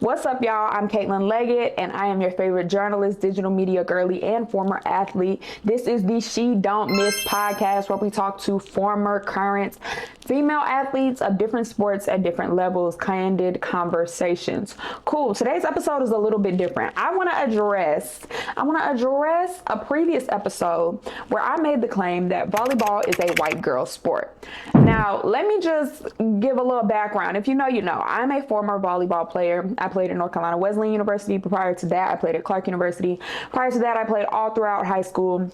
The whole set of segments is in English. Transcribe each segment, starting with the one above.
What's up, y'all? I'm Caitlin Leggett, and I am your favorite journalist, digital media girly, and former athlete. This is the She Don't Miss podcast, where we talk to former, current, female athletes of different sports at different levels, candid conversations. Cool. Today's episode is a little bit different. I want to address a previous episode where I made the claim that volleyball is a white girl sport. Now, let me just give a little background. If you know, you know. I'm a former volleyball player. I played at North Carolina Wesleyan University. Prior to that, I played at Clark University. Prior to that, I played all throughout high school.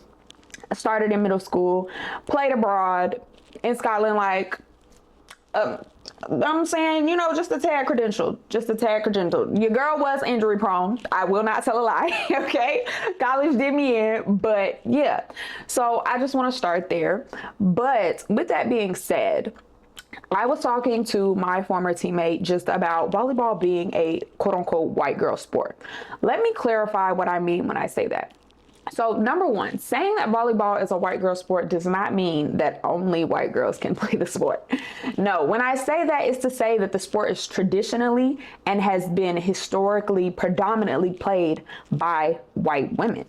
I started in middle school, played abroad in Scotland, I'm saying, just a tad credential. Your girl was injury prone. I will not tell a lie, okay? College did me in, but yeah. So I just want to start there. But with that being said, I was talking to my former teammate just about volleyball being a quote unquote white girl sport. Let me clarify what I mean when I say that. So number one, saying that volleyball is a white girl sport does not mean that only white girls can play the sport. No, when I say that, it's to say that the sport is traditionally and has been historically predominantly played by white women.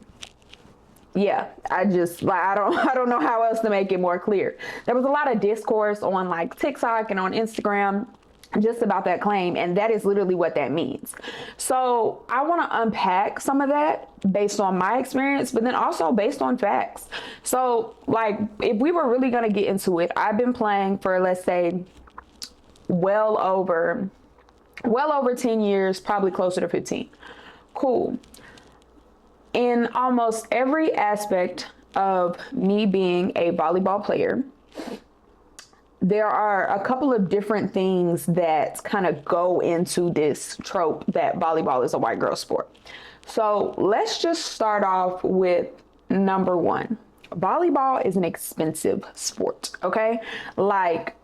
Yeah, I don't know how else to make it more clear. There was a lot of discourse on TikTok and on Instagram just about that claim, and that is literally what that means. So I want to unpack some of that based on my experience, but then also based on facts. So if we were really going to get into it, I've been playing for, let's say, well over 10 years, probably closer to 15. Cool. In almost every aspect of me being a volleyball player, there are a couple of different things that kind of go into this trope that volleyball is a white girl sport. So let's just start off with number one. Volleyball is an expensive sport, okay?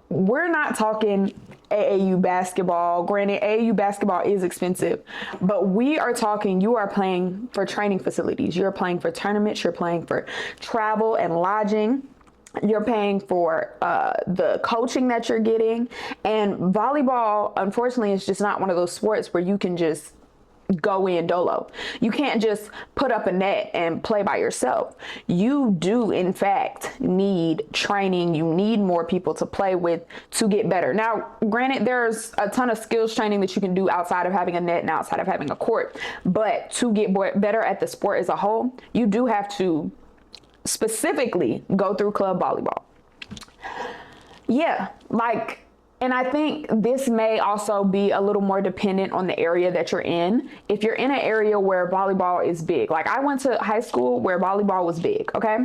We're not talking AAU basketball. Granted, AAU basketball is expensive, but we are talking, you are playing for training facilities. You're playing for tournaments. You're playing for travel and lodging. You're paying for the coaching that you're getting. And volleyball, unfortunately, is just not one of those sports where you can just go in dolo. You can't just put up a net and play by yourself. You do, in fact, need training. You need more people to play with to get better. Now, granted, there's a ton of skills training that you can do outside of having a net and outside of having a court. But to get better at the sport as a whole, you do have to specifically go through club volleyball. Yeah, and I think this may also be a little more dependent on the area that you're in. If you're in an area where volleyball is big, I went to high school where volleyball was big, okay?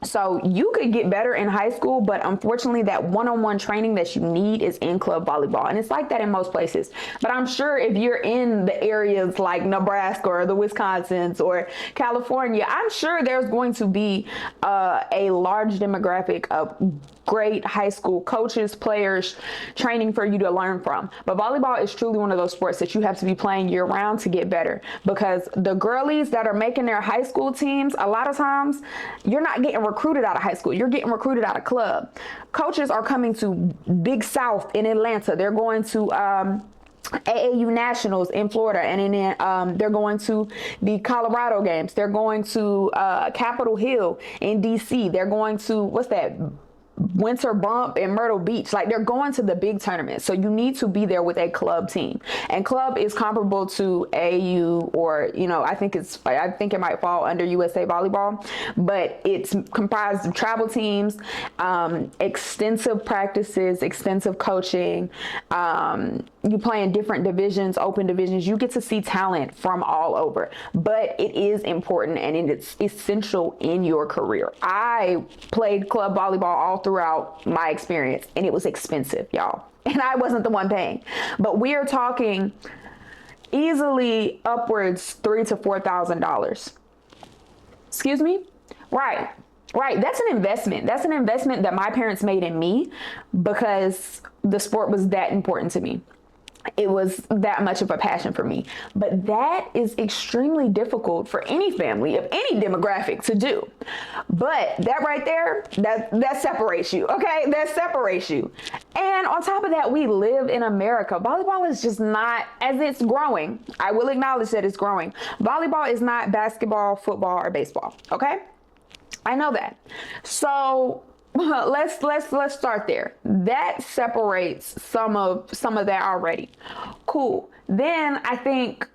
So you could get better in high school, but unfortunately that one-on-one training that you need is in club volleyball. And it's like that in most places. But I'm sure if you're in the areas like Nebraska or the Wisconsins or California, I'm sure there's going to be a large demographic of great high school coaches, players, training for you to learn from. But volleyball is truly one of those sports that you have to be playing year round to get better, because the girlies that are making their high school teams, a lot of times you're not getting recruited out of high school. You're getting recruited out of club. Coaches are coming to Big South in Atlanta. They're going to AAU Nationals in Florida, and then they're going to the Colorado games. They're going to Capitol Hill in DC. They're going to, Winter Bump in Myrtle Beach. They're going to the big tournaments. So you need to be there with a club team. And club is comparable to AAU, or, I think it might fall under USA Volleyball, but it's comprised of travel teams, extensive practices, extensive coaching. You play in different divisions, open divisions. You get to see talent from all over, but it is important and it's essential in your career. I played club volleyball all throughout my experience, and it was expensive, y'all. And I wasn't the one paying, but we are talking easily upwards $3,000 to $4,000. Excuse me? Right. That's an investment. That's an investment that my parents made in me because the sport was that important to me. it was that much of a passion for me. But that is extremely difficult for any family of any demographic to do. But that right there, that separates you, okay? That separates you. And on top of that, we live in America. Volleyball is just not, as it's growing, I will acknowledge that it's growing. Volleyball is not basketball, football, or baseball, okay? I know that. So let's start there. That separates some of that already. Cool. Then I think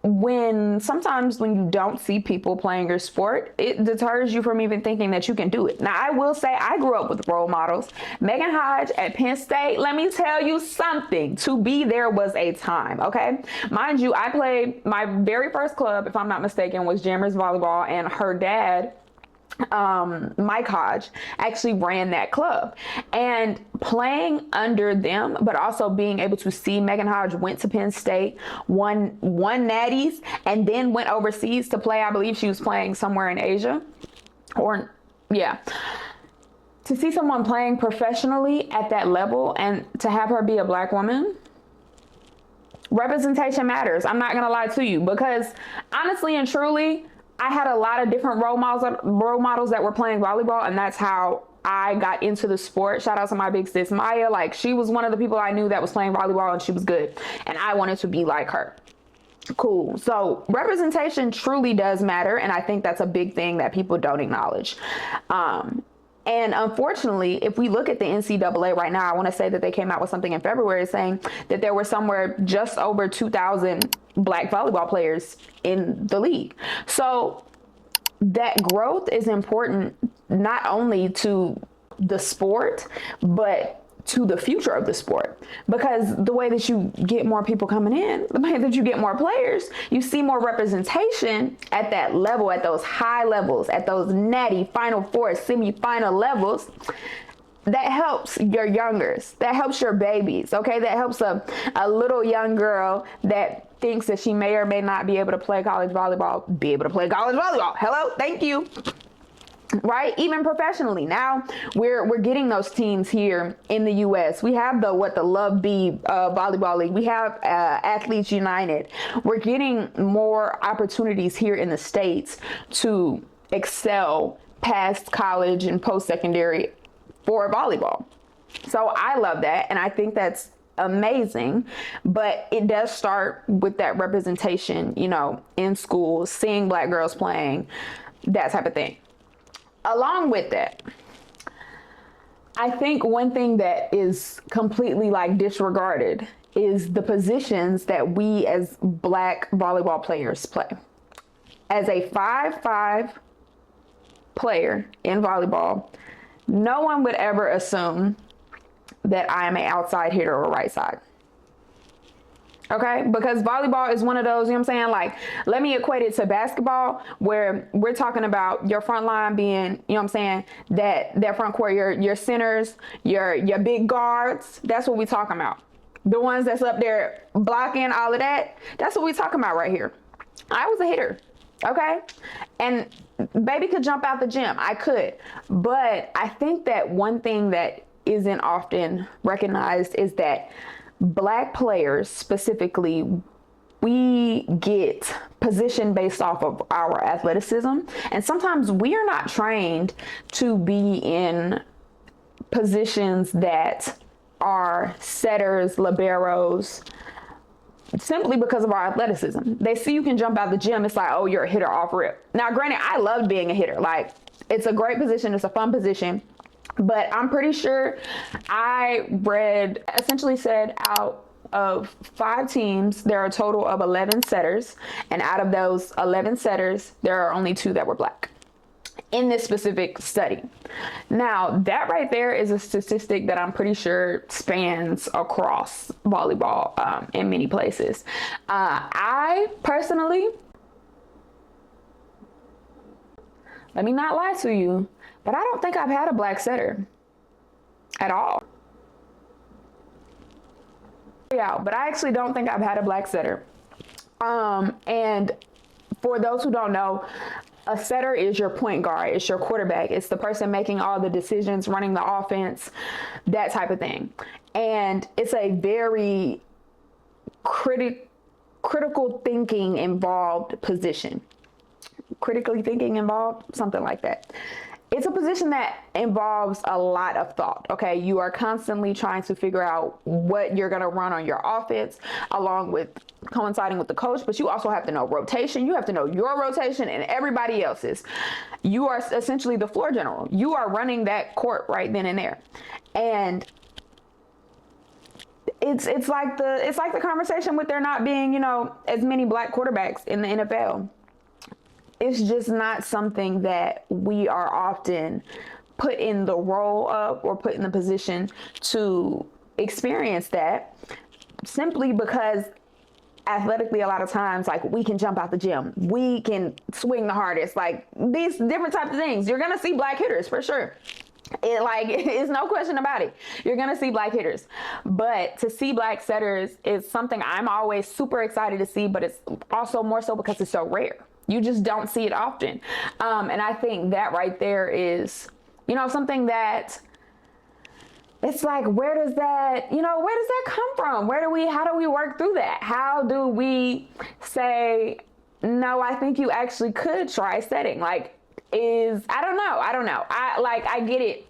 sometimes when you don't see people playing your sport, it deters you from even thinking that you can do it. Now, I will say I grew up with role models. Megan Hodge at Penn State, let me tell you something. To be there was a time, okay? Mind you, I played, my very first club, if I'm not mistaken, was Jammers Volleyball, and her dad, Mike Hodge, actually ran that club. And playing under them, but also being able to see Megan Hodge went to Penn State, won natties, and then went overseas to play. I believe she was playing somewhere in Asia, or yeah. To see someone playing professionally at that level and to have her be a Black woman, representation matters. I'm not gonna lie to you, because honestly and truly, I had a lot of different role models that were playing volleyball, and that's how I got into the sport. Shout out to my big sis Maya. Like, she was one of the people I knew that was playing volleyball, and she was good, and I wanted to be like her. Cool. So representation truly does matter, and I think that's a big thing that people don't acknowledge. And unfortunately, if we look at the NCAA right now, I want to say that they came out with something in February saying that there were somewhere just over 2,000 Black volleyball players in the league. So that growth is important not only to the sport, but to the future of the sport, because the way that you get more people coming in, the way that you get more players, you see more representation at that level, at those high levels, at those natty Final Four, semi-final levels. That helps your youngers, that helps your babies, okay? That helps a little young girl that thinks that she may or may not be able to play college volleyball, be able to play college volleyball. Hello, thank you. Right? Even professionally. Now we're getting those teams here in the US. We have the Love B volleyball league. We have Athletes United. We're getting more opportunities here in the States to excel past college and post-secondary for volleyball. So I love that, and I think that's amazing, but it does start with that representation, you know, in schools, seeing Black girls playing, that type of thing. Along with that, I think one thing that is completely like disregarded is the positions that we as Black volleyball players play. As a 5'5" player in volleyball, no one would ever assume that I am an outside hitter or right side. Okay, because volleyball is one of those, you know what I'm saying? Like, let me equate it to basketball, where we're talking about your front line being, you know what I'm saying, that front court, your centers, your big guards. That's what we're talking about. The ones that's up there blocking all of that. That's what we're talking about right here. I was a hitter, okay? And baby could jump out the gym. I could. But I think that one thing that isn't often recognized is that Black players specifically, we get positioned based off of our athleticism, and sometimes we are not trained to be in positions that are setters, liberos, simply because of our athleticism. They see you can jump out the gym, it's like, oh, you're a hitter off rip. Now granted, I love being a hitter. Like, it's a great position, it's a fun position. But I'm pretty sure I read, essentially said out of 5 teams, there are a total of 11 setters. And out of those 11 setters, there are only 2 that were Black in this specific study. Now, that right there is a statistic that I'm pretty sure spans across volleyball in many places. I personally, let me not lie to you, but I don't think I've had a Black setter at all. Yeah, but I actually don't think I've had a Black setter. And for those who don't know, a setter is your point guard, it's your quarterback, it's the person making all the decisions, running the offense, that type of thing. And it's a very critical thinking involved position. Critically thinking involved, something like that. It's a position that involves a lot of thought. Okay, you are constantly trying to figure out what you're going to run on your offense, along with coinciding with the coach, but you also have to know rotation. You have to know your rotation and everybody else's. You are essentially the floor general. You are running that court right then and there. And it's like the conversation with there not being, as many black quarterbacks in the NFL. It's just not something that we are often put in the role of or put in the position to experience that, simply because athletically, a lot of times, like, we can jump out the gym, we can swing the hardest, like these different types of things. You're gonna see black hitters for sure. It's no question about it. You're gonna see black hitters, but to see black setters is something I'm always super excited to see, but it's also more so because it's so rare. You just don't see it often. And I think that right there is, something that it's like, where does that come from? How do we work through that? How do we say, no, I think you actually could try setting? I don't know. I get it.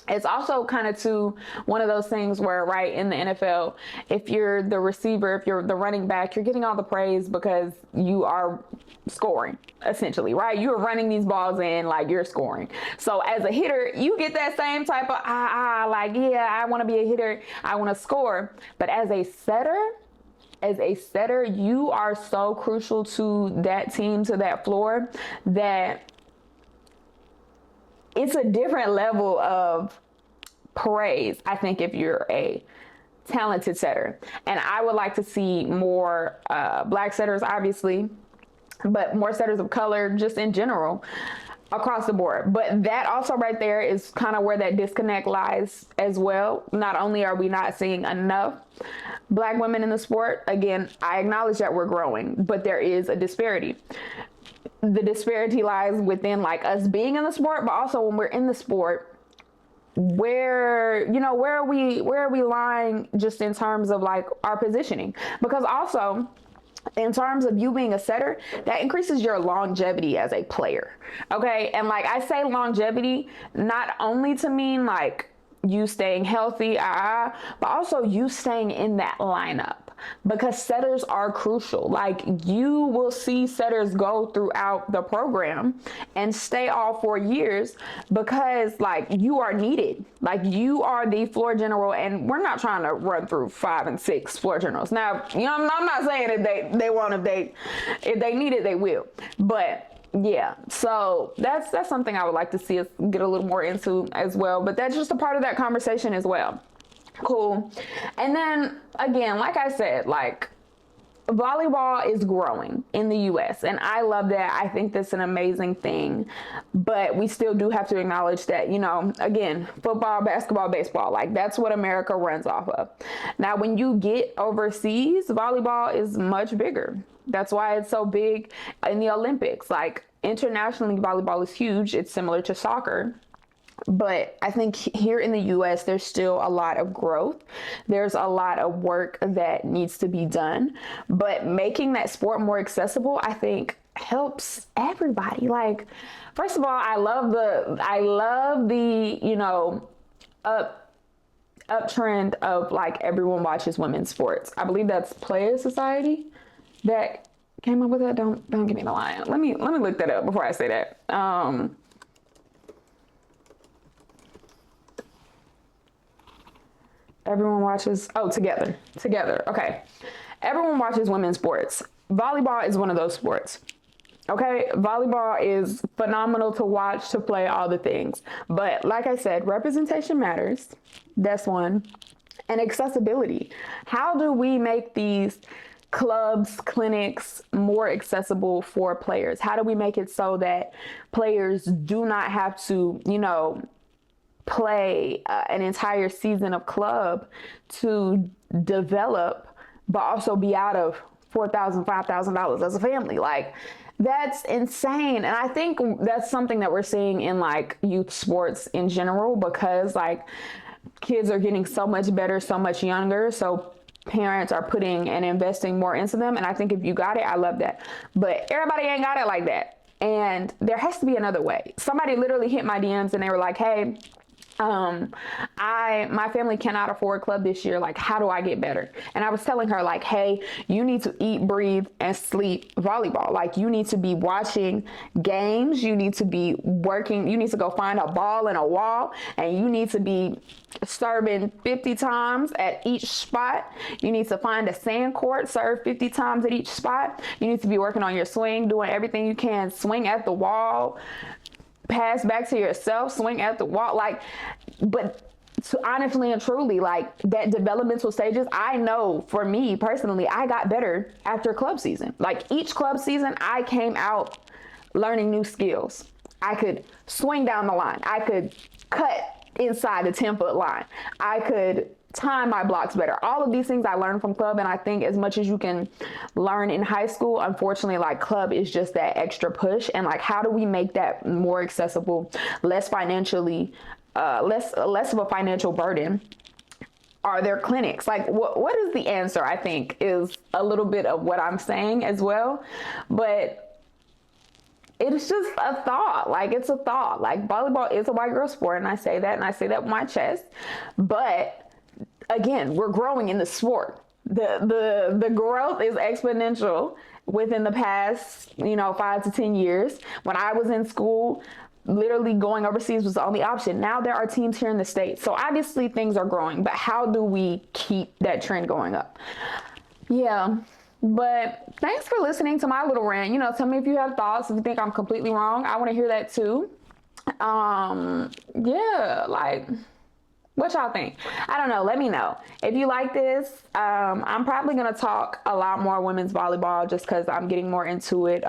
It's also kind of to one of those things where, right, in the NFL, if you're the receiver, if you're the running back, you're getting all the praise because you are scoring, essentially, right? You're running these balls in, like, you're scoring. So as a hitter, you get that same type of, yeah, I want to be a hitter, I want to score. But as a setter, you are so crucial to that team, to that floor, that it's a different level of praise, I think, if you're a talented setter. And I would like to see more black setters, obviously, but more setters of color just in general across the board. But that also right there is kind of where that disconnect lies as well. Not only are we not seeing enough black women in the sport, again, I acknowledge that we're growing, but there is a disparity. The disparity lies within, like, us being in the sport, but also when we're in the sport, where are we lying just in terms of, like, our positioning? Because also, in terms of you being a setter, that increases your longevity as a player. Okay. And, like, I say longevity not only to mean, like, you staying healthy, but also you staying in that lineup, because setters are crucial. Like, you will see setters go throughout the program and stay all 4 years because, like, you are needed. Like, you are the floor general, and we're not trying to run through 5 and 6 floor generals. Now, I'm not saying that they won't, if they need it, they will. But yeah, so that's something I would like to see us get a little more into as well. But that's just a part of that conversation as well. Cool. And then again, like I said, like, volleyball is growing in the US, and I love that. I think that's an amazing thing, but we still do have to acknowledge that, again, football, basketball, baseball, like, that's what America runs off of. Now, when you get overseas, volleyball is much bigger. That's why it's so big in the Olympics. Like, internationally, volleyball is huge. It's similar to soccer. But I think here in the US, there's still a lot of growth. There's a lot of work that needs to be done. But making that sport more accessible, I think, helps everybody. Like, first of all, I love the uptrend of, like, everyone watches women's sports. I believe that's Players Society that came up with that. Don't give me the line. Let me look that up before I say that. Everyone watches, together. Okay. Everyone watches women's sports. Volleyball is one of those sports. Okay. Volleyball is phenomenal to watch, to play, all the things. But like I said, representation matters. That's one. And accessibility. How do we make these clubs, clinics more accessible for players? How do we make it so that players do not have to, play an entire season of club to develop, but also be out of $4,000, $5,000 as a family? Like, that's insane. And I think that's something that we're seeing in, like, youth sports in general, because, like, kids are getting so much better, so much younger. So parents are putting and investing more into them. And I think if you got it, I love that. But everybody ain't got it like that. And there has to be another way. Somebody literally hit my DMs and they were like, hey, my family cannot afford club this year. Like, how do I get better? And I was telling her, like, hey, you need to eat, breathe, and sleep volleyball. Like, you need to be watching games. You need to be working. You need to go find a ball and a wall, and you need to be serving 50 times at each spot. You need to find a sand court, serve 50 times at each spot. You need to be working on your swing, doing everything you can, swing at the wall, pass back to yourself, swing at the wall. Like, but to honestly and truly, like, that developmental stages, I know for me personally, I got better after club season. Like, each club season, I came out learning new skills. I could swing down the line. I could cut inside the 10-foot line. I could time my blocks better. All of these things I learned from club, and I think as much as you can learn in high school, unfortunately, like, club is just that extra push. And like, how do we make that more accessible, less financially, less of a financial burden? Are there clinics? Like, what is the answer? I think is a little bit of what I'm saying as well, but it's just a thought. Like, it's a thought. Like, volleyball is a white girl sport, and I say that with my chest. But again, we're growing in the sport. The growth is exponential within the past, 5 to 10 years. When I was in school, literally going overseas was the only option. Now there are teams here in the States. So obviously things are growing, but how do we keep that trend going up? Yeah. But thanks for listening to my little rant. Tell me if you have thoughts, if you think I'm completely wrong. I want to hear that too. Yeah, like, what y'all think? I don't know. Let me know. If you like this, I'm probably going to talk a lot more women's volleyball just because I'm getting more into it,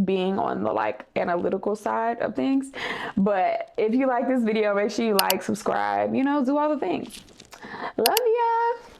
being on the like analytical side of things. But if you like this video, make sure you like, subscribe, do all the things. Love ya.